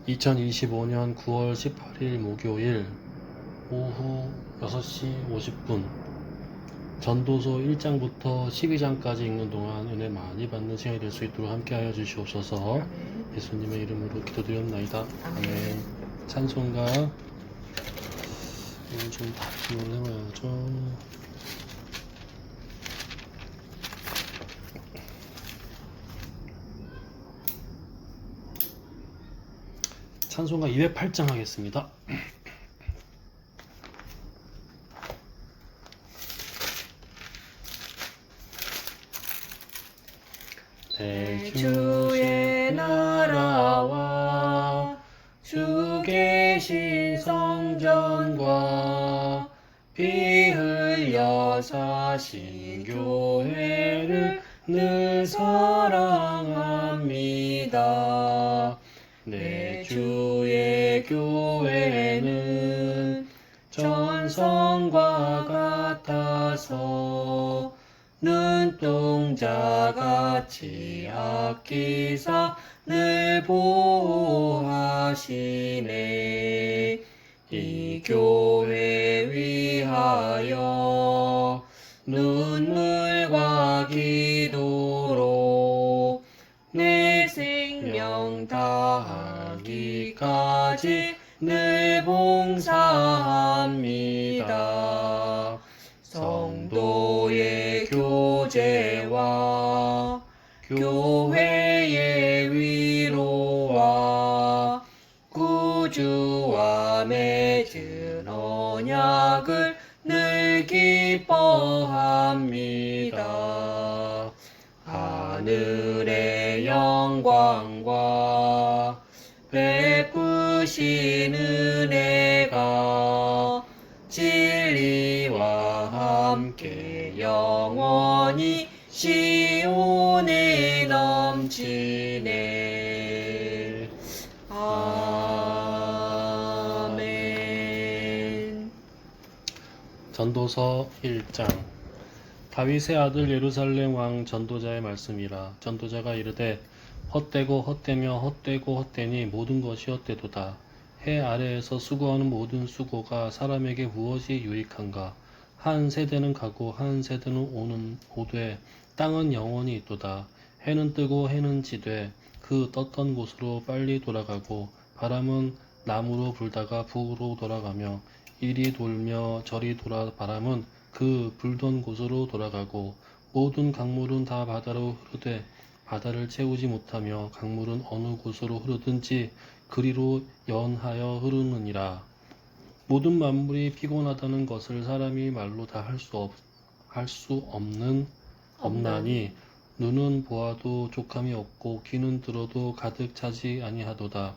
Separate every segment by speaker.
Speaker 1: 2025년 9월 18일 목요일 오후 6시 50분 전도서 1장부터 12장까지 읽는 동안 은혜 많이 받는 시간이 될 수 있도록 함께하여 주시옵소서.
Speaker 2: 아멘.
Speaker 1: 예수님의 이름으로 기도드렸나이다.
Speaker 2: 아멘.
Speaker 1: 아멘. 찬송가 이건 좀 다짐을 해봐야죠. 찬송가 208장 하겠습니다. 내
Speaker 2: 주의 나라와 주 계신 성전과 피 흘려 사신 교회를 늘 사랑합니다. 내 주의 교회는 전성과 같아서 눈동자같이 아끼사 늘 보호하시네. 이 교회 위하여 눈물과 기도로 내 생명 다하기까지 늘 봉사합니다. 성도의 교제와 교회의 위로와 구주와 맺은 언약을 늘 기뻐합니다. 하늘의 영광과 베푸신 은혜가 진리와 함께 영원히 시온에 넘치네. 아멘.
Speaker 1: 전도서 1장. 다윗의 아들 예루살렘 왕 전도자의 말씀이라. 전도자가 이르되 헛되고 헛되며 헛되고 헛되니 모든 것이 헛되도다. 해 아래에서 수고하는 모든 수고가 사람에게 무엇이 유익한가? 한 세대는 가고 한 세대는 오되 땅은 영원히 있도다. 해는 뜨고 해는 지되 그 떴던 곳으로 빨리 돌아가고 바람은 남으로 불다가 북으로 돌아가며 이리 돌며 저리 돌아 바람은 그 불던 곳으로 돌아가고 모든 강물은 다 바다로 흐르되 바다를 채우지 못하며 강물은 어느 곳으로 흐르든지 그리로 연하여 흐르느니라. 모든 만물이 피곤하다는 것을 사람이 말로 다 할 수 없나니 눈은 보아도 족함이 없고 귀는 들어도 가득 차지 아니하도다.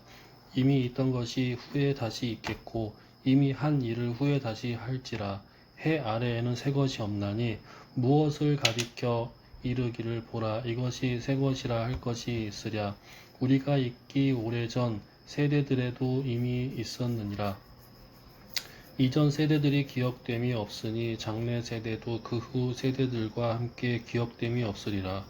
Speaker 1: 이미 있던 것이 후에 다시 있겠고 이미 한 일을 후에 다시 할지라. 해 아래에는 새 것이 없나니 무엇을 가리켜 이르기를 보라 이것이 새 것이라 할 것이 있으랴. 우리가 있기 오래전 세대들에도 이미 있었느니라. 이전 세대들이 기억됨이 없으니 장래 세대도 그 후 세대들과 함께 기억됨이 없으리라.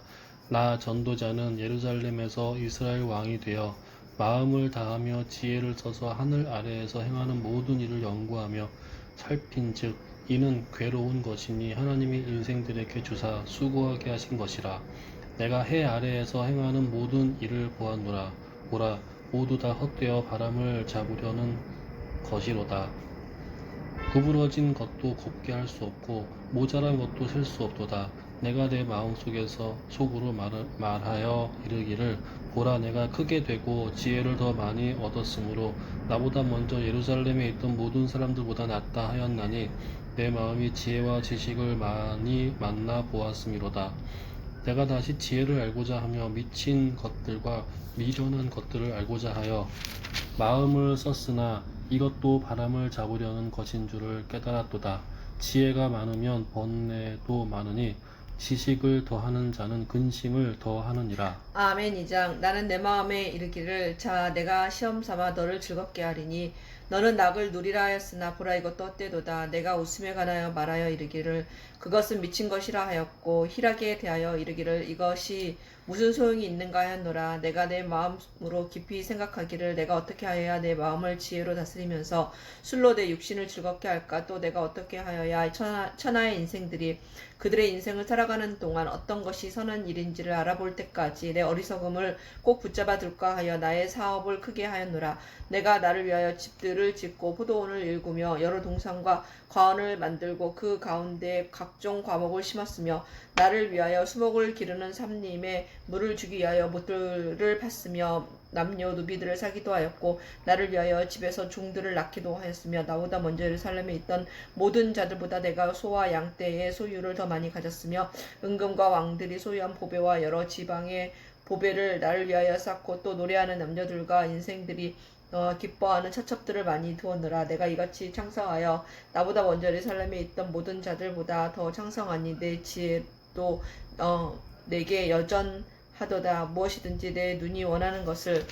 Speaker 1: 나 전도자는 예루살렘에서 이스라엘 왕이 되어 마음을 다하며 지혜를 써서 하늘 아래에서 행하는 모든 일을 연구하며 살핀즉 이는 괴로운 것이니 하나님이 인생들에게 주사 수고하게 하신 것이라. 내가 해 아래에서 행하는 모든 일을 보았노라. 보라 모두 다 헛되어 바람을 잡으려는 것이로다. 구부러진 것도 곱게 할 수 없고 모자란 것도 셀 수 없도다. 내가 내 마음속에서 속으로 말하여 이르기를 보라 내가 크게 되고 지혜를 더 많이 얻었으므로 나보다 먼저 예루살렘에 있던 모든 사람들보다 낫다 하였나니 내 마음이 지혜와 지식을 많이 만나 보았음이로다. 내가 다시 지혜를 알고자 하며 미친 것들과 미련한 것들을 알고자 하여 마음을 썼으나 이것도 바람을 잡으려는 것인 줄을 깨달았도다. 지혜가 많으면 번뇌도 많으니 지식을 더하는 자는 근심을 더하느니라.
Speaker 2: 아멘. 2장. 나는 내 마음에 이르기를 자 내가 시험 삼아 너를 즐겁게 하리니 너는 낙을 누리라 하였으나 보라 이것도 헛되도다. 내가 웃음에 관하여 말하여 이르기를 그것은 미친 것이라 하였고 희락에 대하여 이르기를 이것이 무슨 소용이 있는가 하였노라. 내가 내 마음으로 깊이 생각하기를 내가 어떻게 하여야 내 마음을 지혜로 다스리면서 술로 내 육신을 즐겁게 할까. 또 내가 어떻게 하여야 천하의 인생들이 그들의 인생을 살아가는 동안 어떤 것이 선한 일인지를 알아볼 때까지 내 어리석음을 꼭 붙잡아 둘까 하여 나의 사업을 크게 하였노라. 내가 나를 위하여 집들을 짓고 포도원을 일구며 여러 동산과 과원을 만들고 그 가운데 각종 과목을 심었으며 나를 위하여 수목을 기르는 삼림에 물을 주기 위하여 못들을 팠으며 남녀 누비들을 사기도 하였고 나를 위하여 집에서 종들을 낳기도 하였으며 나보다 먼저 예루살렘에 있던 모든 자들보다 내가 소와 양떼의 소유를 더 많이 가졌으며 은금과 왕들이 소유한 보배와 여러 지방의 보배를 나를 위하여 쌓고 또 노래하는 남녀들과 인생들이 기뻐하는 처첩들을 많이 두었느라. 내가 이같이 창성하여 나보다 먼저 예루살렘에 있던 모든 자들보다 더 창성하니 내 지혜도 내게 여전하도다. 무엇이든지 내 눈이 원하는 것을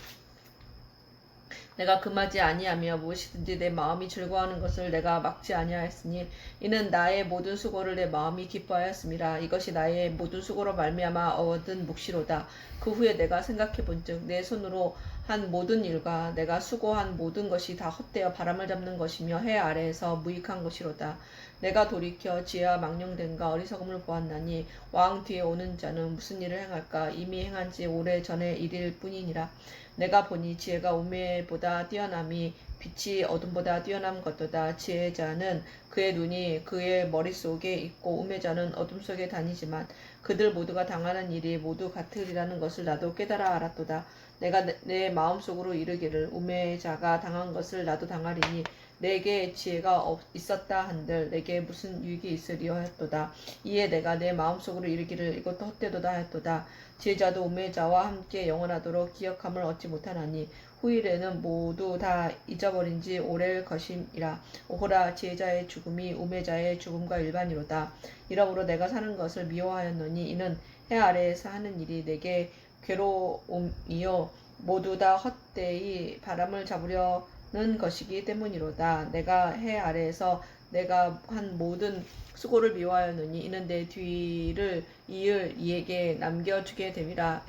Speaker 2: 내가 금하지 아니하며 무엇이든지 내 마음이 즐거워하는 것을 내가 막지 아니하였으니 이는 나의 모든 수고를 내 마음이 기뻐하였음이라. 이것이 나의 모든 수고로 말미암아 얻은 몫이로다. 그 후에 내가 생각해 본즉 내 손으로 한 모든 일과 내가 수고한 모든 것이 다 헛되어 바람을 잡는 것이며 해 아래에서 무익한 것이로다. 내가 돌이켜 지혜와 망령됨과 어리석음을 보았나니 왕 뒤에 오는 자는 무슨 일을 행할까. 이미 행한 지 오래 전의 일일 뿐이니라. 내가 보니 지혜가 우매보다 뛰어남이 빛이 어둠보다 뛰어남 같도다. 지혜자는 그의 눈이 그의 머릿속에 있고 우매자는 어둠 속에 다니지만 그들 모두가 당하는 일이 모두 같으리라는 것을 나도 깨달아 알았도다. 내가 내 마음속으로 이르기를 우매자가 당한 것을 나도 당하리니 내게 지혜가 있었다 한들 내게 무슨 유익이 있으리요 하였도다. 이에 내가 내 마음속으로 이르기를 이것도 헛되도다 하였도다. 지혜자도 우매자와 함께 영원하도록 기억함을 얻지 못하나니 후일에는 모두 다 잊어버린 지 오래일 것임이라. 오호라 지혜자의 죽음이 우매자의 죽음과 일반이로다. 이러므로 내가 사는 것을 미워하였노니 이는 해 아래에서 하는 일이 내게 괴로움이요 모두 다 헛되이 바람을 잡으려는 것이기 때문이로다. 내가 해 아래에서 내가 한 모든 수고를 미워하였노니 이는 내 뒤를 이을 이에게 남겨주게 됨이라.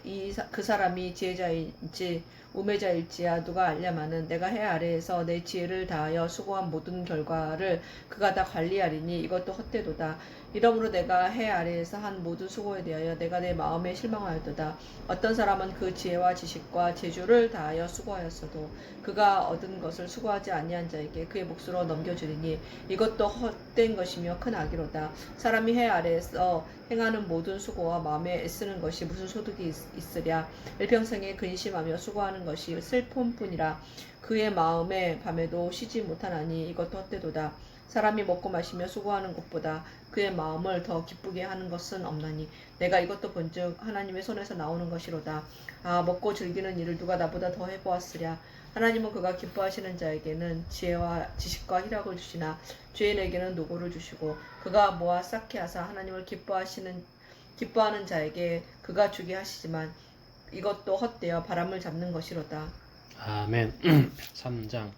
Speaker 2: 그 사람이 지혜자인지 우매자일지야 누가 알랴마는 내가 해 아래에서 내 지혜를 다하여 수고한 모든 결과를 그가 다 관리하리니 이것도 헛되도다. 이러므로 내가 해 아래에서 한 모든 수고에 대하여 내가 내 마음에 실망하였도다. 어떤 사람은 그 지혜와 지식과 재주를 다하여 수고하였어도 그가 얻은 것을 수고하지 아니한 자에게 그의 몫으로 넘겨주리니 이것도 헛된 것이며 큰 악이로다. 사람이 해 아래에서 행하는 모든 수고와 마음에 애쓰는 것이 무슨 소득이 있으랴. 일평생에 근심하며 수고하는 것이 슬픔뿐이라. 그의 마음에 밤에도 쉬지 못하나니 이것도 헛되도다. 사람이 먹고 마시며 수고하는 것보다 그의 마음을 더 기쁘게 하는 것은 없나니 내가 이것도 본즉 하나님의 손에서 나오는 것이로다. 아, 먹고 즐기는 일을 누가 나보다 더 해보았으랴. 하나님은 그가 기뻐하시는 자에게는 지혜와 지식과 희락을 주시나 죄인에게는 노고를 주시고 그가 모아 쌓게 하사 하나님을 기뻐하는 자에게 그가 주게 하시지만 이것도 헛되어 바람을 잡는 것이로다.
Speaker 1: 아멘. 3장.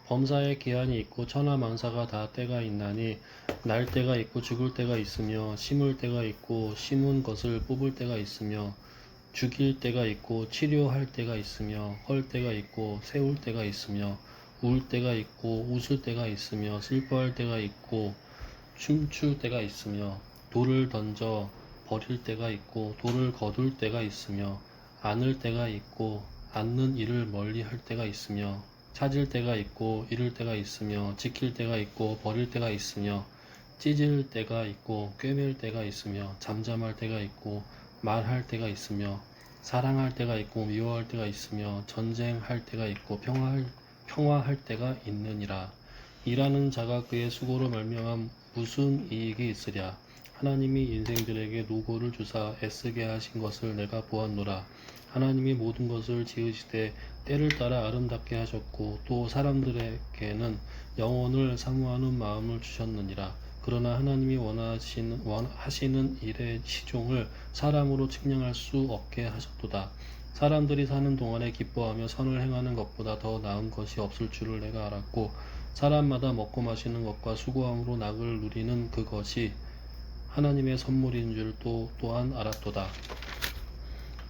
Speaker 1: 범사에 기한이 있고 천하만사가 다 때가 있나니 날 때가 있고 죽을 때가 있으며 심을 때가 있고 심은 것을 뽑을 때가 있으며 죽일 때가 있고 치료할 때가 있으며 헐 때가 있고 세울 때가 있으며 울 때가 있고 웃을 때가 있으며 슬퍼할 때가 있고 춤출 때가 있으며 돌을 던져 버릴 때가 있고 돌을 거둘 때가 있으며 안을 때가 있고 안는 일을 멀리 할 때가 있으며 찾을 때가 있고 잃을 때가 있으며 지킬 때가 있고 버릴 때가 있으며 찢을 때가 있고 꿰맬 때가 있으며 잠잠할 때가 있고 말할 때가 있으며 사랑할 때가 있고 미워할 때가 있으며 전쟁할 때가 있고 평화할 때가 있느니라. 일하는 자가 그의 수고로 말미암아 무슨 이익이 있으랴. 하나님이 인생들에게 노고를 주사 애쓰게 하신 것을 내가 보았노라. 하나님이 모든 것을 지으시되 때를 따라 아름답게 하셨고 또 사람들에게는 영혼을 사모하는 마음을 주셨느니라. 그러나 하나님이 하시는 일의 시종을 사람으로 측량할 수 없게 하셨도다. 사람들이 사는 동안에 기뻐하며 선을 행하는 것보다 더 나은 것이 없을 줄을 내가 알았고 사람마다 먹고 마시는 것과 수고함으로 낙을 누리는 그것이 하나님의 선물인 줄 또한 알았도다.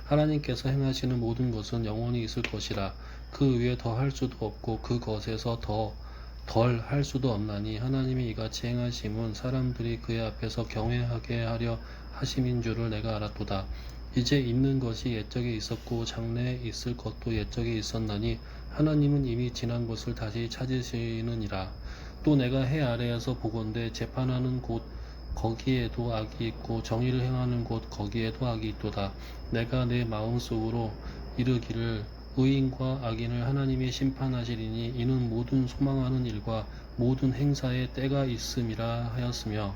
Speaker 1: 하나님께서 행하시는 모든 것은 영원히 있을 것이라. 그 위에 더 할 수도 없고 그것에서 더 덜 할 수도 없나니 하나님이 이같이 행하심은 사람들이 그의 앞에서 경외하게 하려 하심인 줄을 내가 알았도다. 이제 있는 것이 옛적에 있었고 장래에 있을 것도 옛적에 있었나니 하나님은 이미 지난 것을 다시 찾으시느니라. 또 내가 해 아래에서 보건대 재판하는 곳 거기에도 악이 있고 정의를 행하는 곳 거기에도 악이 있도다. 내가 내 마음속으로 이르기를 의인과 악인을 하나님이 심판하시리니 이는 모든 소망하는 일과 모든 행사에 때가 있음이라 하였으며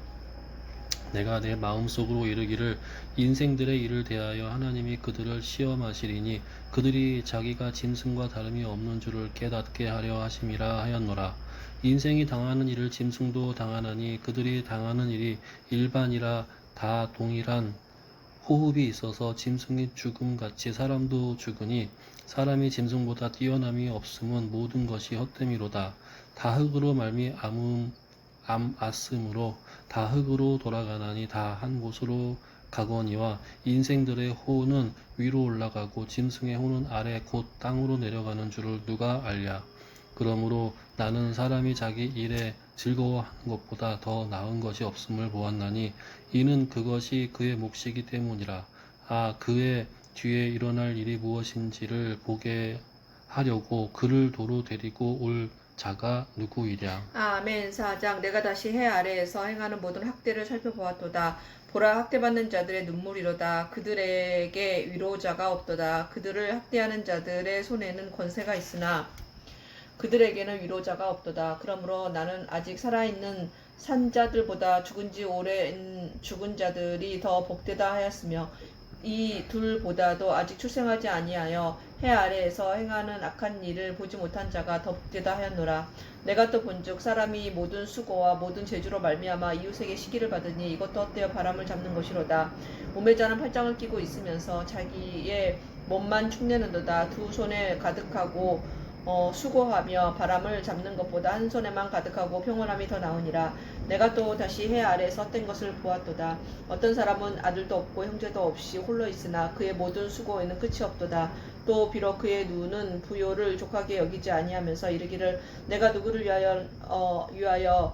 Speaker 1: 내가 내 마음속으로 이르기를 인생들의 일을 대하여 하나님이 그들을 시험하시리니 그들이 자기가 짐승과 다름이 없는 줄을 깨닫게 하려 하심이라 하였노라. 인생이 당하는 일을 짐승도 당하나니 그들이 당하는 일이 일반이라 다 동일한 호흡이 있어서 짐승이 죽음같이 사람도 죽으니 사람이 짐승보다 뛰어남이 없음은 모든 것이 헛됨이로다. 다 흙으로 말미암았으므로 다 흙으로 돌아가나니 다 한 곳으로 가거니와 인생들의 호는 위로 올라가고 짐승의 호는 아래 곧 땅으로 내려가는 줄을 누가 알랴. 그러므로 나는 사람이 자기 일에 즐거워하는 것보다 더 나은 것이 없음을 보았나니 이는 그것이 그의 몫이기 때문이라. 그의 뒤에 일어날 일이 무엇인지를 보게 하려고 그를 도로 데리고 올 자가 누구이랴.
Speaker 2: 아멘. 4장. 내가 다시 해 아래에서 행하는 모든 학대를 살펴보았도다. 보라, 학대받는 자들의 눈물이로다. 그들에게 위로자가 없도다. 그들을 학대하는 자들의 손에는 권세가 있으나 그들에게는 위로자가 없도다. 그러므로 나는 아직 살아있는 산자들보다 죽은 지 오랜 죽은 자들이 더 복되다 하였으며 이 둘보다도 아직 출생하지 아니하여 해 아래에서 행하는 악한 일을 보지 못한 자가 더 복되다 하였노라. 내가 또 본즉 사람이 모든 수고와 모든 재주로 말미암아 이웃에게 시기를 받으니 이것도 헛되어 바람을 잡는 것이로다. 우매자는 팔짱을 끼고 있으면서 자기의 몸만 축내는도다. 두 손에 가득하고 수고하며 바람을 잡는 것보다 한 손에만 가득하고 평온함이 더 나으니라. 내가 또 다시 해 아래에서 헛된 것을 보았도다. 어떤 사람은 아들도 없고 형제도 없이 홀로 있으나 그의 모든 수고에는 끝이 없도다. 또 비록 그의 눈은 부요를 족하게 여기지 아니하면서 이르기를 내가 누구를 위하여는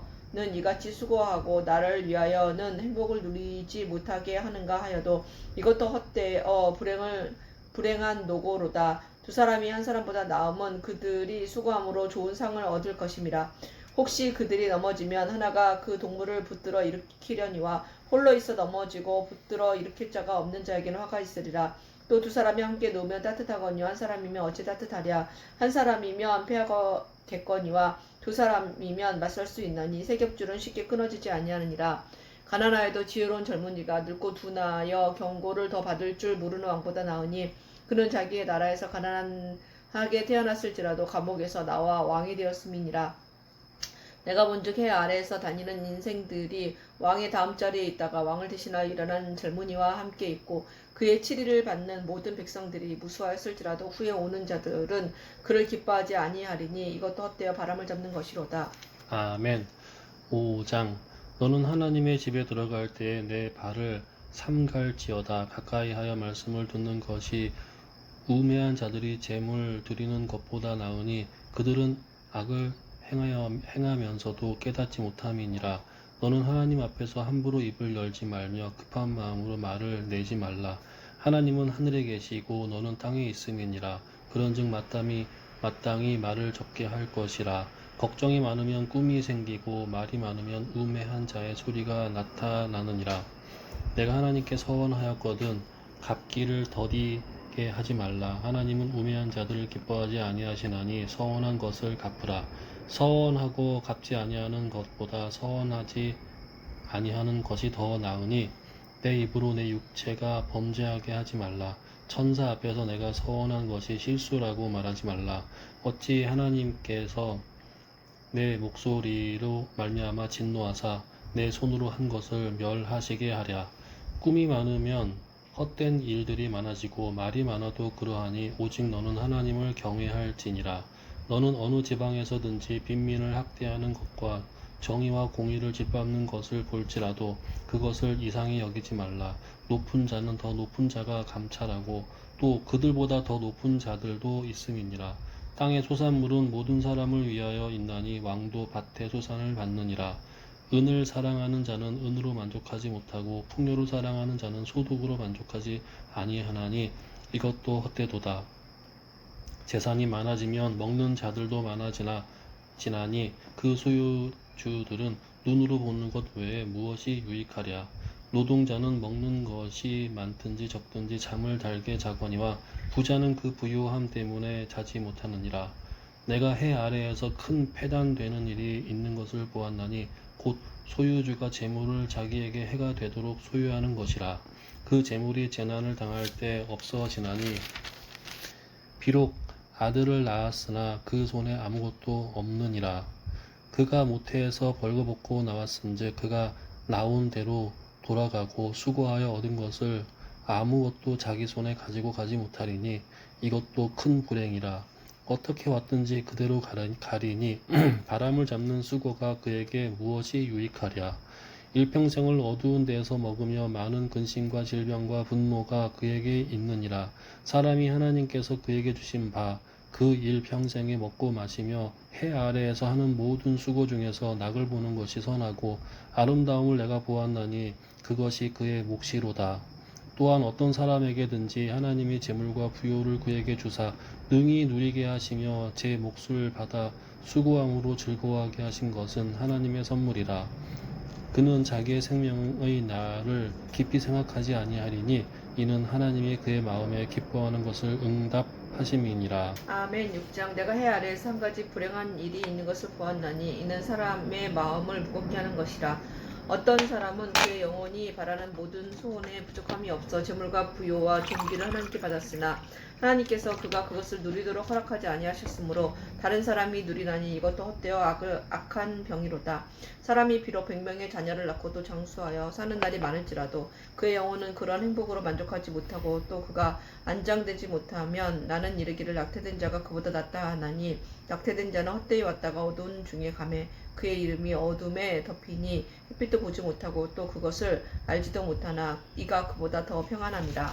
Speaker 2: 이같이 수고하고 나를 위하여는 행복을 누리지 못하게 하는가 하여도 이것도 헛되어 불행한 노고로다. 두 사람이 한 사람보다 나음은 그들이 수고함으로 좋은 상을 얻을 것임이라. 혹시 그들이 넘어지면 하나가 그 동물을 붙들어 일으키려니와 홀로 있어 넘어지고 붙들어 일으킬 자가 없는 자에게는 화가 있으리라. 또 두 사람이 함께 누우면 따뜻하거니와 한 사람이면 어찌 따뜻하랴. 한 사람이면 패하겠거니와 두 사람이면 맞설 수 있나니 세 겹줄은 쉽게 끊어지지 아니하느니라. 가난하여도 지혜로운 젊은이가 늙고 둔하여 경고를 더 받을 줄 모르는 왕보다 나으니 그는 자기의 나라에서 가난하게 태어났을지라도 감옥에서 나와 왕이 되었음이니라. 내가 본즉 해 아래에서 다니는 인생들이 왕의 다음 자리에 있다가 왕을 대신하여 일어난 젊은이와 함께 있고 그의 치리를 받는 모든 백성들이 무수하였을지라도 후에 오는 자들은 그를 기뻐하지 아니하리니 이것도 헛되어 바람을 잡는 것이로다.
Speaker 1: 아멘. 5장. 너는 하나님의 집에 들어갈 때에 내 발을 삼갈지어다. 가까이 하여 말씀을 듣는 것이 우매한 자들이 재물 드리는 것보다 나으니 그들은 악을 행하면서도 깨닫지 못함이니라. 너는 하나님 앞에서 함부로 입을 열지 말며 급한 마음으로 말을 내지 말라. 하나님은 하늘에 계시고 너는 땅에 있음이니라. 그런즉 마땅히 말을 적게 할 것이라. 걱정이 많으면 꿈이 생기고 말이 많으면 우매한 자의 소리가 나타나느니라. 내가 하나님께 서원하였거든 갚기를 더디게 하지 말라. 하나님은 우매한 자들을 기뻐하지 아니하시나니 서원한 것을 갚으라. 서원하고 갚지 아니하는 것보다 서원하지 아니하는 것이 더 나으니 내 입으로 내 육체가 범죄하게 하지 말라. 천사 앞에서 내가 서원한 것이 실수라고 말하지 말라. 어찌 하나님께서 내 목소리로 말미암아 진노하사 내 손으로 한 것을 멸하시게 하랴. 꿈이 많으면 헛된 일들이 많아지고 말이 많아도 그러하니 오직 너는 하나님을 경외할지니라. 너는 어느 지방에서든지 빈민을 학대하는 것과 정의와 공의를 짓밟는 것을 볼지라도 그것을 이상히 여기지 말라. 높은 자는 더 높은 자가 감찰하고 또 그들보다 더 높은 자들도 있음이니라. 땅의 소산물은 모든 사람을 위하여 있나니 왕도 밭의 소산을 받느니라. 은을 사랑하는 자는 은으로 만족하지 못하고 풍요를 사랑하는 자는 소득으로 만족하지 아니하나니 이것도 헛되도다. 재산이 많아지면 먹는 자들도 많아지나니 그 소유주들은 눈으로 보는 것 외에 무엇이 유익하랴. 노동자는 먹는 것이 많든지 적든지 잠을 달게 자거니와 부자는 그 부유함 때문에 자지 못하느니라. 내가 해 아래에서 큰 패단되는 일이 있는 것을 보았나니 곧 소유주가 재물을 자기에게 해가 되도록 소유하는 것이라. 그 재물이 재난을 당할 때 없어지나니 비록 아들을 낳았으나 그 손에 아무것도 없느니라. 그가 모태에서 벌거벗고 나왔은즉 그가 나온 대로 돌아가고 수고하여 얻은 것을 아무것도 자기 손에 가지고 가지 못하리니 이것도 큰 불행이라. 어떻게 왔든지 그대로 가리니 바람을 잡는 수고가 그에게 무엇이 유익하랴. 일평생을 어두운 데에서 먹으며 많은 근심과 질병과 분노가 그에게 있느니라. 사람이 하나님께서 그에게 주신 바 그 일평생에 먹고 마시며 해 아래에서 하는 모든 수고 중에서 낙을 보는 것이 선하고 아름다움을 내가 보았나니 그것이 그의 몫이로다. 또한 어떤 사람에게든지 하나님이 재물과 부요를 그에게 주사 능히 누리게 하시며 제 몫을 받아 수고함으로 즐거워하게 하신 것은 하나님의 선물이라. 그는 자기의 생명의 날을 깊이 생각하지 아니하리니 이는 하나님이 그의 마음에 기뻐하는 것을 응답하심이니라.
Speaker 2: 아멘. 6장. 내가 해 아래에서 한 가지 불행한 일이 있는 것을 보았나니 이는 사람의 마음을 무겁게 하는 것이라. 어떤 사람은 그의 영혼이 바라는 모든 소원에 부족함이 없어 재물과 부요와 존귀를 하나님께 받았으나 하나님께서 그가 그것을 누리도록 허락하지 아니하셨으므로 다른 사람이 누리나니 이것도 헛되어 악한 병이로다. 사람이 비록 100명의 자녀를 낳고도 장수하여 사는 날이 많을지라도 그의 영혼은 그러한 행복으로 만족하지 못하고 또 그가 안장되지 못하면 나는 이르기를 낙태된 자가 그보다 낫다 하나니 낙태된 자는 헛되이 왔다가 어두운 중에 가매 그의 이름이 어둠에 덮이니 햇빛도 보지 못하고 또 그것을 알지도 못하나 이가 그보다 더 평안함이라.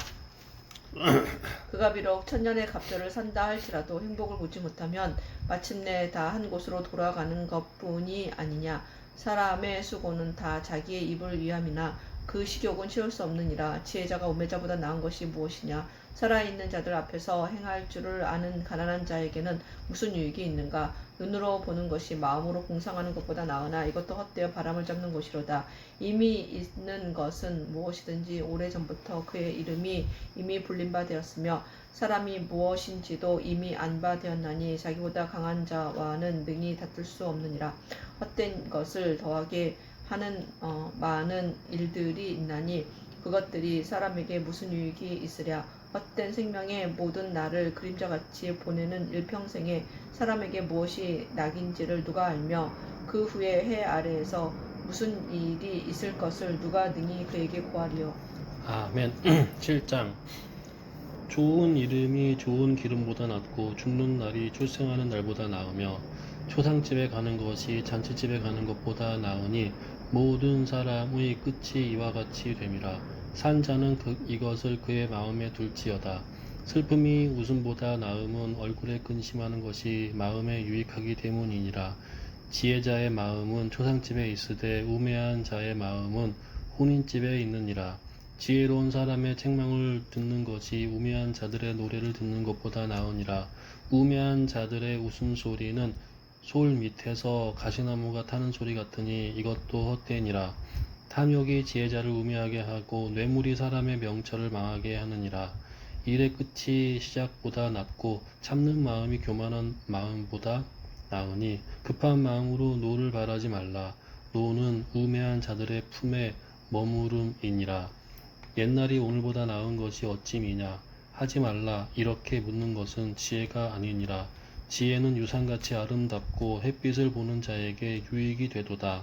Speaker 2: 그가 비록 천년의 갑절을 산다 할지라도 행복을 보지 못하면 마침내 다 한 곳으로 돌아가는 것뿐이 아니냐. 사람의 수고는 다 자기의 입을 위함이나 그 식욕은 채울 수 없느니라. 지혜자가 우매자보다 나은 것이 무엇이냐. 살아있는 자들 앞에서 행할 줄을 아는 가난한 자에게는 무슨 유익이 있는가. 눈으로 보는 것이 마음으로 공상하는 것보다 나으나 이것도 헛되어 바람을 잡는 것이로다. 이미 있는 것은 무엇이든지 오래전부터 그의 이름이 이미 불린 바 되었으며 사람이 무엇인지도 이미 안 바 되었나니 자기보다 강한 자와는 능히 다툴 수 없느니라. 헛된 것을 더하게 하는 많은 일들이 있나니 그것들이 사람에게 무슨 유익이 있으랴. 헛된 생명의 모든 날을 그림자같이 보내는 일평생에 사람에게 무엇이 낙인지를 누가 알며 그 후에 해 아래에서 무슨 일이 있을 것을 누가 능히 그에게 고하리요.
Speaker 1: 아멘. 7장. 좋은 이름이 좋은 기름보다 낫고 죽는 날이 출생하는 날보다 나으며 초상집에 가는 것이 잔치집에 가는 것보다 나으니 모든 사람의 끝이 이와 같이 됨이라. 산 자는 이것을 그의 마음에 둘지어다. 슬픔이 웃음보다 나음은 얼굴에 근심하는 것이 마음에 유익하기 때문이니라. 지혜자의 마음은 초상집에 있으되 우매한 자의 마음은 혼인집에 있느니라. 지혜로운 사람의 책망을 듣는 것이 우매한 자들의 노래를 듣는 것보다 나으니라. 우매한 자들의 웃음소리는 솔 밑에서 가시나무가 타는 소리 같으니 이것도 헛되니라. 탐욕이 지혜자를 우매하게 하고 뇌물이 사람의 명철을 망하게 하느니라. 일의 끝이 시작보다 낫고 참는 마음이 교만한 마음보다 나으니 급한 마음으로 노를 바라지 말라. 노는 우매한 자들의 품에 머무름이니라. 옛날이 오늘보다 나은 것이 어찌미냐. 하지 말라. 이렇게 묻는 것은 지혜가 아니니라. 지혜는 유산같이 아름답고 햇빛을 보는 자에게 유익이 되도다.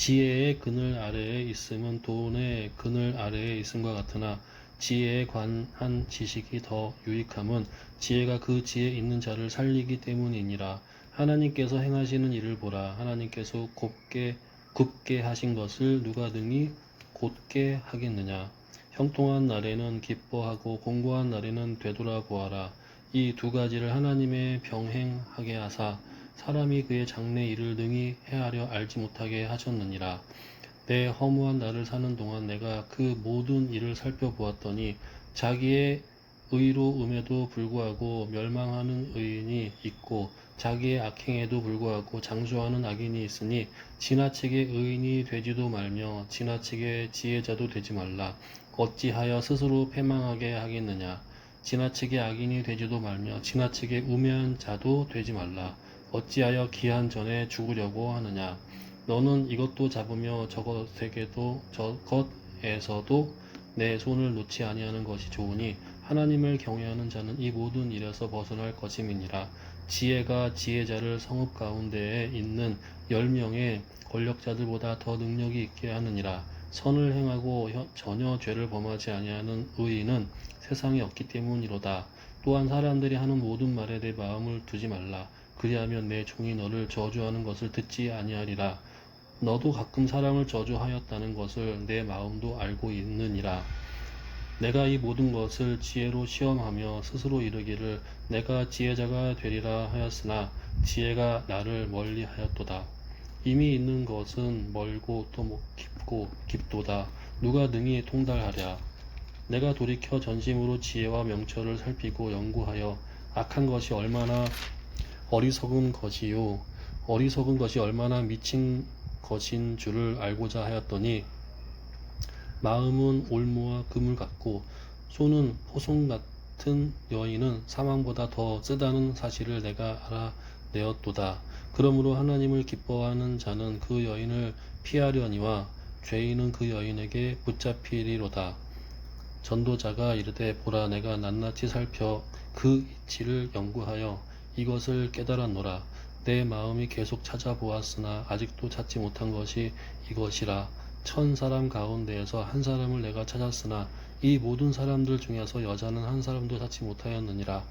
Speaker 1: 지혜의 그늘 아래에 있음은 돈의 그늘 아래에 있음과 같으나 지혜에 관한 지식이 더 유익함은 지혜가 그 지혜 있는 자를 살리기 때문이니라. 하나님께서 행하시는 일을 보라. 하나님께서 굽게 하신 것을 누가 능히 곧게 하겠느냐. 형통한 날에는 기뻐하고 공고한 날에는 되돌아보아라. 이 두 가지를 하나님의 병행하게 하사 사람이 그의 장래 일을 능히 헤아려 알지 못하게 하셨느니라. 내 허무한 날을 사는 동안 내가 그 모든 일을 살펴보았더니 자기의 의로움에도 불구하고 멸망하는 의인이 있고 자기의 악행에도 불구하고 장수하는 악인이 있으니 지나치게 의인이 되지도 말며 지나치게 지혜자도 되지 말라. 어찌하여 스스로 패망하게 하겠느냐. 지나치게 악인이 되지도 말며 지나치게 우매한 자도 되지 말라. 어찌하여 기한 전에 죽으려고 하느냐. 너는 이것도 잡으며 저것에서도 내 손을 놓지 아니하는 것이 좋으니 하나님을 경외하는 자는 이 모든 일에서 벗어날 것임이니라. 지혜가 지혜자를 성읍 가운데에 있는 10명의 권력자들보다 더 능력이 있게 하느니라. 선을 행하고 전혀 죄를 범하지 아니하는 의인은 세상에 없기 때문이로다. 또한 사람들이 하는 모든 말에 내 마음을 두지 말라. 그리하면 내 종이 너를 저주하는 것을 듣지 아니하리라. 너도 가끔 사람을 저주하였다는 것을 내 마음도 알고 있느니라. 내가 이 모든 것을 지혜로 시험하며 스스로 이르기를 내가 지혜자가 되리라 하였으나 지혜가 나를 멀리하였도다. 이미 있는 것은 멀고 또 깊도다. 누가 능히 통달하랴. 내가 돌이켜 전심으로 지혜와 명철을 살피고 연구하여 악한 것이 얼마나 어리석은 것이요 어리석은 것이 얼마나 미친 것인 줄을 알고자 하였더니 마음은 올무와 그물 같고 손은 호송 같은 여인은 사망보다 더 쓰다는 사실을 내가 알아내었도다. 그러므로 하나님을 기뻐하는 자는 그 여인을 피하려니와 죄인은 그 여인에게 붙잡히리로다. 전도자가 이르되 보라 내가 낱낱이 살펴 그 이치를 연구하여 이것을 깨달았노라. 내 마음이 계속 찾아보았으나 아직도 찾지 못한 것이 이것이라. 1000사람 가운데에서 한 사람을 내가 찾았으나 이 모든 사람들 중에서 여자는 한 사람도 찾지 못하였느니라.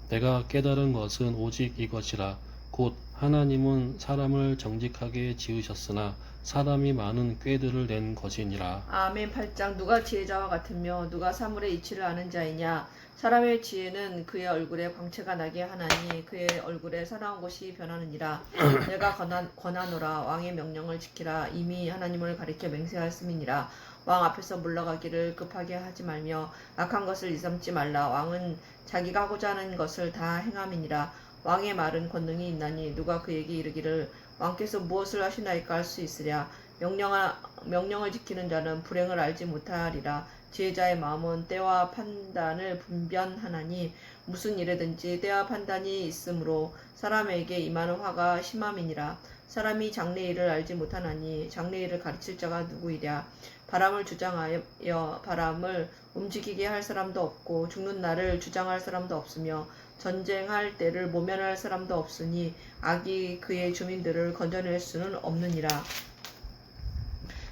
Speaker 1: 내가 깨달은 것은 오직 이것이라. 곧 하나님은 사람을 정직하게 지으셨으나 사람이 많은 꾀들을 낸 것이니라.
Speaker 2: 아멘. 8장. 누가 지혜자와 같으며 누가 사물의 이치를 아는 자이냐. 사람의 지혜는 그의 얼굴에 광채가 나게 하나니 그의 얼굴에 사나운 것이 변하느니라. 내가 권하노라. 왕의 명령을 지키라. 이미 하나님을 가리켜 맹세하였음이니라. 왕 앞에서 물러가기를 급하게 하지 말며 악한 것을 일삼지 말라. 왕은 자기가 하고자 하는 것을 다 행함이니라. 왕의 말은 권능이 있나니 누가 그에게 이르기를 왕께서 무엇을 하시나이까 할 수 있으랴. 명령을 지키는 자는 불행을 알지 못하리라. 지혜자의 마음은 때와 판단을 분별하나니 무슨 일에든지 때와 판단이 있으므로 사람에게 임하는 화가 심함이니라. 사람이 장래일을 알지 못하나니 장래일을 가르칠 자가 누구이랴. 바람을 주장하여 바람을 움직이게 할 사람도 없고 죽는 날을 주장할 사람도 없으며 전쟁할 때를 모면할 사람도 없으니 악이 그의 주민들을 건져낼 수는 없느니라.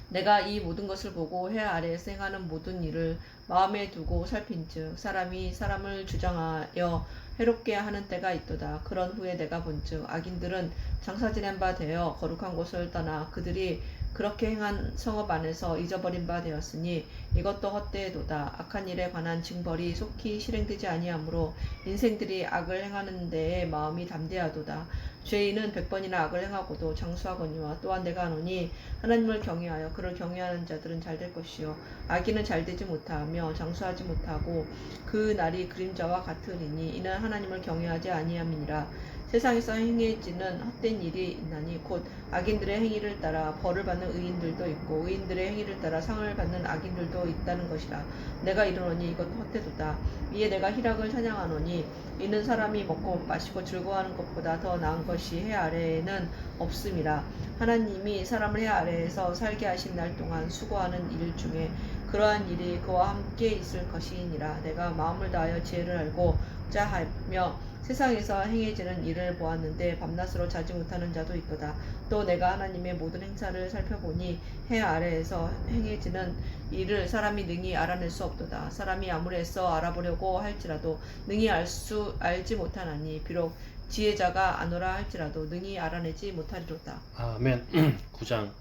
Speaker 2: 내가 이 모든 것을 보고 해 아래에서 행하는 모든 일을 마음에 두고 살핀즉 사람이 사람을 주장하여 해롭게 하는 때가 있도다. 그런 후에 내가 본즉 악인들은 장사 지낸 바 되어 거룩한 곳을 떠나 그들이 그렇게 행한 성읍 안에서 잊어버린 바 되었으니 이것도 헛되도다. 악한 일에 관한 징벌이 속히 실행되지 아니하므로 인생들이 악을 행하는 데에 마음이 담대하도다. 죄인은 100번이나 악을 행하고도 장수하거니와 또한 내가 하노니 하나님을 경외하여 그를 경외하는 자들은 잘 될 것이요 악인은 잘 되지 못하며 장수하지 못하고 그 날이 그림자와 같으리니 이는 하나님을 경외하지 아니함이니라. 세상에서 행해지는 헛된 일이 있나니 곧 악인들의 행위를 따라 벌을 받는 의인들도 있고 의인들의 행위를 따라 상을 받는 악인들도 있다는 것이라. 내가 이르노니 이것도 헛되도다. 이에 내가 희락을 찬양하노니 이는 사람이 먹고 마시고 즐거워하는 것보다 더 나은 것이 해 아래에는 없음이라. 하나님이 사람을 해 아래에서 살게 하신 날 동안 수고하는 일 중에 그러한 일이 그와 함께 있을 것이니라. 내가 마음을 다하여 지혜를 알고자 하며 세상에서 행해지는 일을 보았는데 밤낮으로 자지 못하는 자도 있도다. 또 내가 하나님의 모든 행사를 살펴보니 해 아래에서 행해지는 일을 사람이 능히 알아낼 수 없도다. 사람이 아무리 애써 알아보려고 할지라도 능히 알지 못하나니 비록 지혜자가 아노라 할지라도 능히 알아내지 못하리로다.
Speaker 1: 아멘. 9장.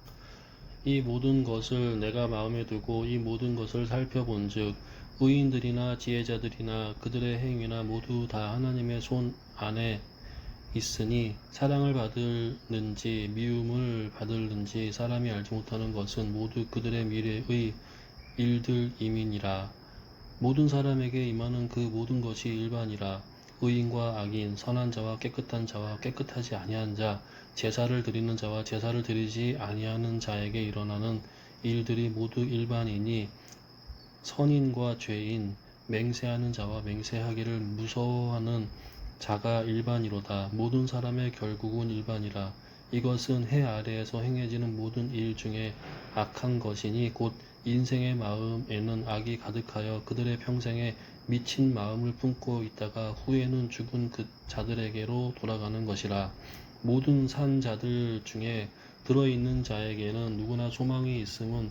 Speaker 1: 이 모든 것을 내가 마음에 두고 이 모든 것을 살펴본즉 의인들이나 지혜자들이나 그들의 행위나 모두 다 하나님의 손 안에 있으니 사랑을 받을는지 미움을 받을는지 사람이 알지 못하는 것은 모두 그들의 미래의 일들임이니라. 모든 사람에게 임하는 그 모든 것이 일반이라. 의인과 악인, 선한 자와 깨끗한 자와 깨끗하지 아니한 자, 제사를 드리는 자와 제사를 드리지 아니하는 자에게 일어나는 일들이 모두 일반이니 선인과 죄인, 맹세하는 자와 맹세하기를 무서워하는 자가 일반이로다. 모든 사람의 결국은 일반이라. 이것은 해 아래에서 행해지는 모든 일 중에 악한 것이니 곧 인생의 마음에는 악이 가득하여 그들의 평생에 미친 마음을 품고 있다가 후에는 죽은 그 자들에게로 돌아가는 것이라. 모든 산 자들 중에 들어있는 자에게는 누구나 소망이 있음은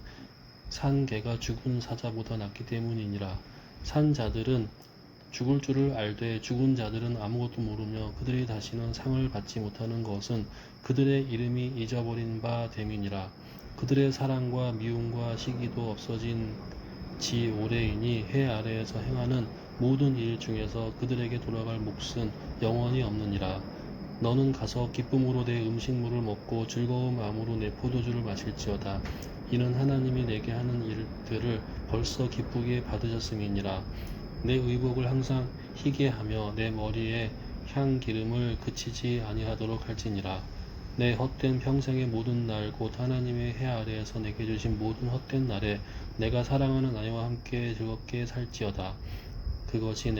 Speaker 1: 산 개가 죽은 사자보다 낫기 때문이니라. 산 자들은 죽을 줄을 알되 죽은 자들은 아무것도 모르며 그들이 다시는 상을 받지 못하는 것은 그들의 이름이 잊어버린 바 됨이니라. 그들의 사랑과 미움과 시기도 없어진 지 오래이니 해 아래에서 행하는 모든 일 중에서 그들에게 돌아갈 몫은 영원히 없느니라. 너는 가서 기쁨으로 내 음식물을 먹고 즐거운 마음으로 내 포도주를 마실지어다. 이는 하나님이 내게 하는 일들을 벌써 기쁘게 받으셨음이니라. 내 의복을 항상 희게 하며 내 머리에 향기름을 그치지 아니하도록 할지니라. 내 헛된 평생의 모든 날 곧 하나님의 해 아래에서 내게 주신 모든 헛된 날에 내가 사랑하는 아내와 함께 즐겁게 살지어다. 그것이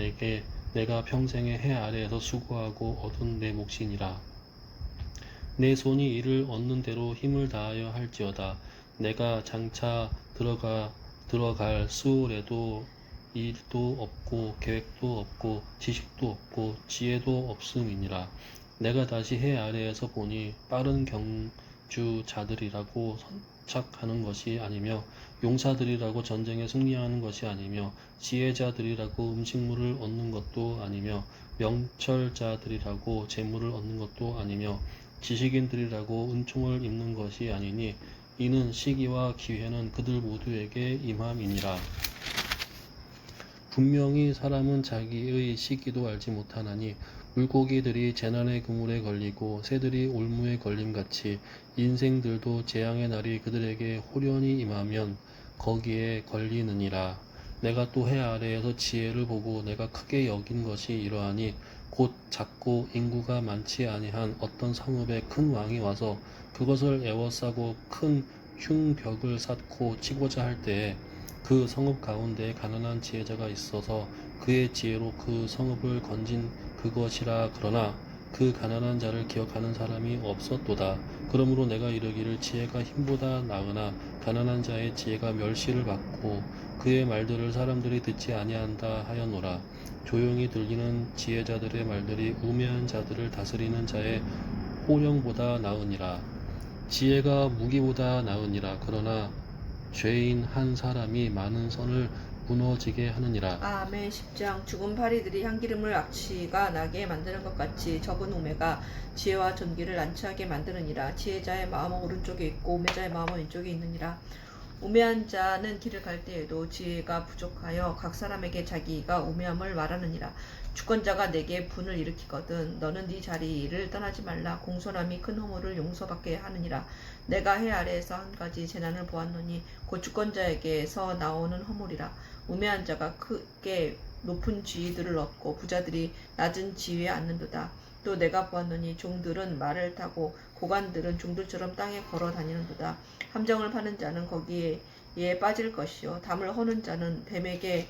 Speaker 1: 내가 평생의 해 아래에서 수고하고 얻은 내 몫이니라. 내 손이 이를 얻는 대로 힘을 다하여 할지어다. 내가 장차 들어갈 수월에도 일도 없고 계획도 없고 지식도 없고 지혜도 없음이니라. 내가 다시 해 아래에서 보니 빠른 경주자들이라고 선착하는 것이 아니며 용사들이라고 전쟁에 승리하는 것이 아니며 지혜자들이라고 음식물을 얻는 것도 아니며 명철자들이라고 재물을 얻는 것도 아니며 지식인들이라고 은총을 입는 것이 아니니 이는 시기와 기회는 그들 모두에게 임함이니라. 분명히 사람은 자기의 시기도 알지 못하나니 물고기들이 재난의 그물에 걸리고 새들이 올무에 걸림같이 인생들도 재앙의 날이 그들에게 호련히 임하면 거기에 걸리느니라. 내가 또 해 아래에서 지혜를 보고 내가 크게 여긴 것이 이러하니 곧 작고 인구가 많지 아니한 어떤 성읍에 큰 왕이 와서 그것을 에워싸고 큰 흉벽을 쌓고 치고자 할 때에 그 성읍 가운데에 가난한 지혜자가 있어서 그의 지혜로 그 성읍을 건진 그것이라. 그러나 그 가난한 자를 기억하는 사람이 없었도다. 그러므로 내가 이르기를 지혜가 힘보다 나으나 가난한 자의 지혜가 멸시를 받고 그의 말들을 사람들이 듣지 아니한다 하였노라. 조용히 들리는 지혜자들의 말들이 우매한 자들을 다스리는 자의 호령보다 나으니라. 지혜가 무기보다 나으니라. 그러나 죄인 한 사람이 많은 선을 무너지게 하느니라.
Speaker 2: 아멘. 10장. 죽은 파리들이 향기름을 악취가 나게 만드는 것 같이 적은 우매가 지혜와 존귀를 난처하게 만드느니라. 지혜자의 마음은 오른쪽에 있고 우매자의 마음은 왼쪽에 있느니라. 우매한 자는 길을 갈 때에도 지혜가 부족하여 각 사람에게 자기가 우매함을 말하느니라. 주권자가 내게 분을 일으키거든 너는 네 자리를 떠나지 말라. 공손함이 큰 허물을 용서받게 하느니라. 내가 해 아래에서 한 가지 재난을 보았노니 곧 주권자에게서 나오는 허물이라. 우매한 자가 크게 높은 지위들을 얻고 부자들이 낮은 지위에 앉는도다. 또 내가 보았노니 종들은 말을 타고 고관들은 종들처럼 땅에 걸어 다니는도다. 함정을 파는 자는 거기에 빠질 것이요 담을 허는 자는 뱀에게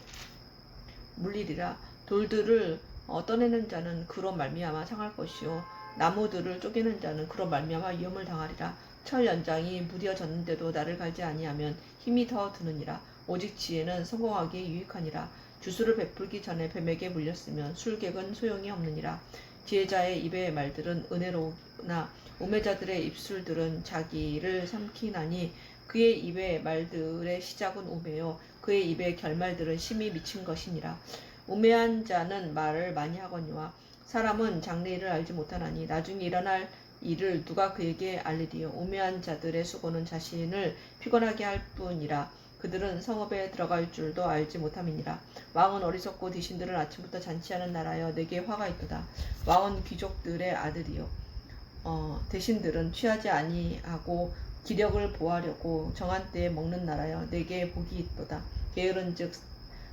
Speaker 2: 물리리라. 돌들을 떠내는 자는 그로 말미암아 상할 것이요 나무들을 쪼개는 자는 그로 말미암아 위험을 당하리라. 철 연장이 무뎌졌는데도 나를 갈지 아니하면 힘이 더 드느니라. 오직 지혜는 성공하기에 유익하니라. 주수를 베풀기 전에 뱀에게 물렸으면 술객은 소용이 없느니라. 지혜자의 입의 말들은 은혜로우나 우매자들의 입술들은 자기를 삼키나니 그의 입의 말들의 시작은 우매요 그의 입의 결말들은 심히 미친 것이니라. 우매한 자는 말을 많이 하거니와 사람은 장래일을 알지 못하나니 나중에 일어날 일을 누가 그에게 알리리요. 우매한 자들의 수고는 자신을 피곤하게 할 뿐이라. 그들은 성읍에 들어갈 줄도 알지 못함이니라. 왕은 어리석고 대신들은 아침부터 잔치하는 나라여 내게 화가 있도다. 왕은 귀족들의 아들이요 대신들은 취하지 아니하고 기력을 보하려고 정한 때에 먹는 나라여 내게 복이 있도다. 게으른즉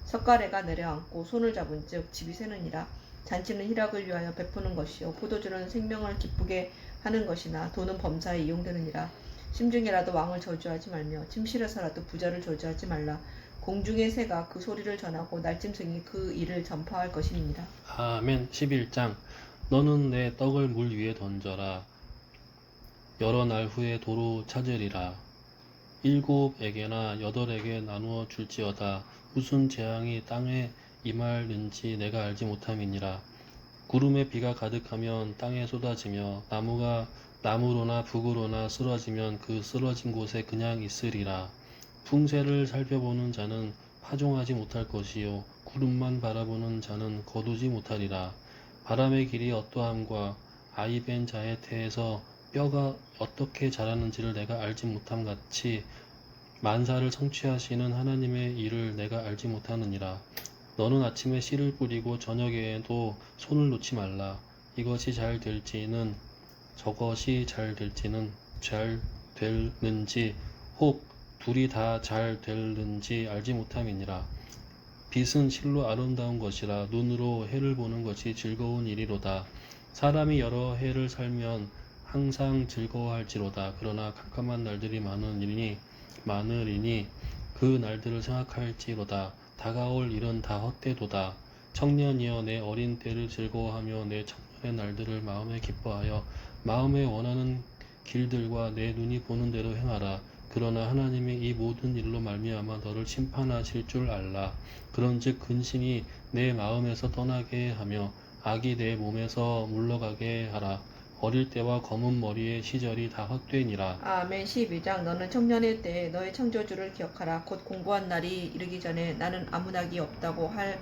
Speaker 2: 석가래가 내려앉고 손을 잡은즉 집이 새느니라. 잔치는 희락을 위하여 베푸는 것이요 포도주는 생명을 기쁘게 하는 것이나 돈은 범사에 이용되느니라. 심중에라도 왕을 저주하지 말며 침실에서라도 부자를 저주하지 말라. 공중의 새가 그 소리를 전하고 날짐승이 그 일을 전파할 것임이니라.
Speaker 1: 아멘. 11장. 너는 내 떡을 물 위에 던져라. 여러 날 후에 도로 찾으리라. 7에게나 8에게 나누어 줄지어다. 무슨 재앙이 땅에 임할는지 내가 알지 못함이니라. 구름에 비가 가득하면 땅에 쏟아지며 나무가 나무로나 북으로나 쓰러지면 그 쓰러진 곳에 그냥 있으리라. 풍세를 살펴보는 자는 파종하지 못할 것이요 구름만 바라보는 자는 거두지 못하리라. 바람의 길이 어떠함과 아이벤 자의 태에서 뼈가 어떻게 자라는지를 내가 알지 못함 같이 만사를 성취하시는 하나님의 일을 내가 알지 못하느니라. 너는 아침에 씨를 뿌리고 저녁에도 손을 놓지 말라. 이것이 잘 될지는 저것이 잘 될지는 잘 될는지 혹 둘이 다 잘 될는지 알지 못함이니라. 빛은 실로 아름다운 것이라 눈으로 해를 보는 것이 즐거운 일이로다. 사람이 여러 해를 살면 항상 즐거워할지로다. 그러나 캄캄한 날들이 많으리니 그 날들을 생각할지로다. 다가올 일은 다 헛되도다. 청년이여 내 어린 때를 즐거워하며 내 청년의 날들을 마음에 기뻐하여 마음에 원하는 길들과 내 눈이 보는 대로 행하라. 그러나 하나님이 이 모든 일로 말미암아 너를 심판하실 줄 알라. 그런즉 근신이 내 마음에서 떠나게 하며 악이 내 몸에서 물러가게 하라. 어릴 때와 검은 머리의 시절이 다 헛되니라.
Speaker 2: 아멘. 12장. 너는 청년의 때에 너의 창조주를 기억하라. 곧 공부한 날이 이르기 전에 나는 아무 낙이 없다고 할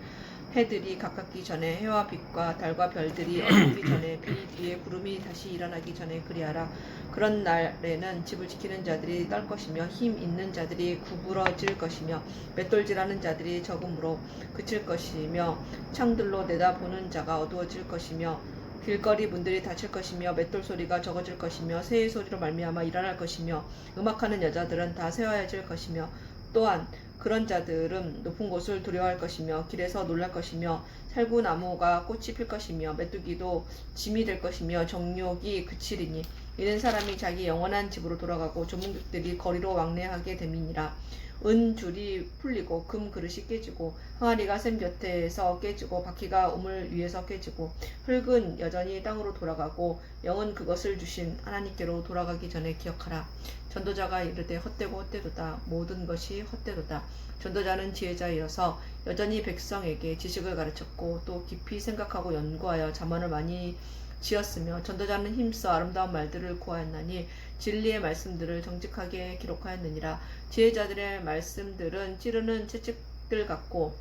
Speaker 2: 해들이 가깝기 전에 해와 빛과 달과 별들이 어두기 전에 비 뒤에 구름이 다시 일어나기 전에 그리하라. 그런 날에는 집을 지키는 자들이 떨 것이며 힘 있는 자들이 구부러질 것이며 맷돌질하는 자들이 적음으로 그칠 것이며 창들로 내다보는 자가 어두워질 것이며 길거리 문들이 닫힐 것이며 맷돌 소리가 적어질 것이며 새의 소리로 말미암아 일어날 것이며 음악하는 여자들은 다 세워야질 것이며 또한 그런 자들은 높은 곳을 두려워할 것이며 길에서 놀랄 것이며 살구나무가 꽃이 필 것이며 메뚜기도 짐이 될 것이며 정욕이 그치리니 이는 사람이 자기 영원한 집으로 돌아가고 조문객들이 거리로 왕래하게 됨이니라. 은줄이 풀리고 금 그릇이 깨지고 항아리가 샘 곁에서 깨지고 바퀴가 우물 위에서 깨지고 흙은 여전히 땅으로 돌아가고 영은 그것을 주신 하나님께로 돌아가기 전에 기억하라. 전도자가 이르되 헛되고 헛되도다. 모든 것이 헛되도다. 전도자는 지혜자이어서 여전히 백성에게 지식을 가르쳤고 또 깊이 생각하고 연구하여 자문을 많이 지었으며 전도자는 힘써 아름다운 말들을 구하였나니 진리의 말씀들을 정직하게 기록하였느니라. 지혜자들의 말씀들은 찌르는 채찍들 같고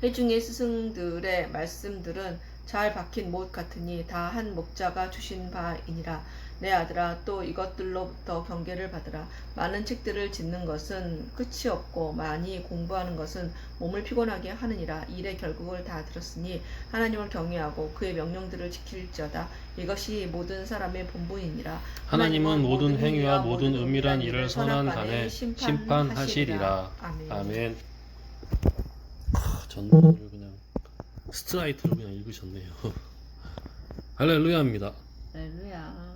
Speaker 2: 회중의 스승들의 말씀들은 잘 박힌 못 같으니 다 한 목자가 주신 바이니라. 내 아들아 또 이것들로부터 경계를 받으라. 많은 책들을 짓는 것은 끝이 없고 많이 공부하는 것은 몸을 피곤하게 하느니라. 일의 결국을 다 들었으니 하나님을 경외하고 그의 명령들을 지킬지어다. 이것이 모든 사람의 본분이니라.
Speaker 1: 하나님은 모든 행위와 모든 은밀한 일을 선한간에 심판하시리라.
Speaker 2: 아멘.
Speaker 1: 아멘. 전도를 그냥 스트라이트로 그냥 읽으셨네요. 할렐루야입니다.
Speaker 2: 할렐루야.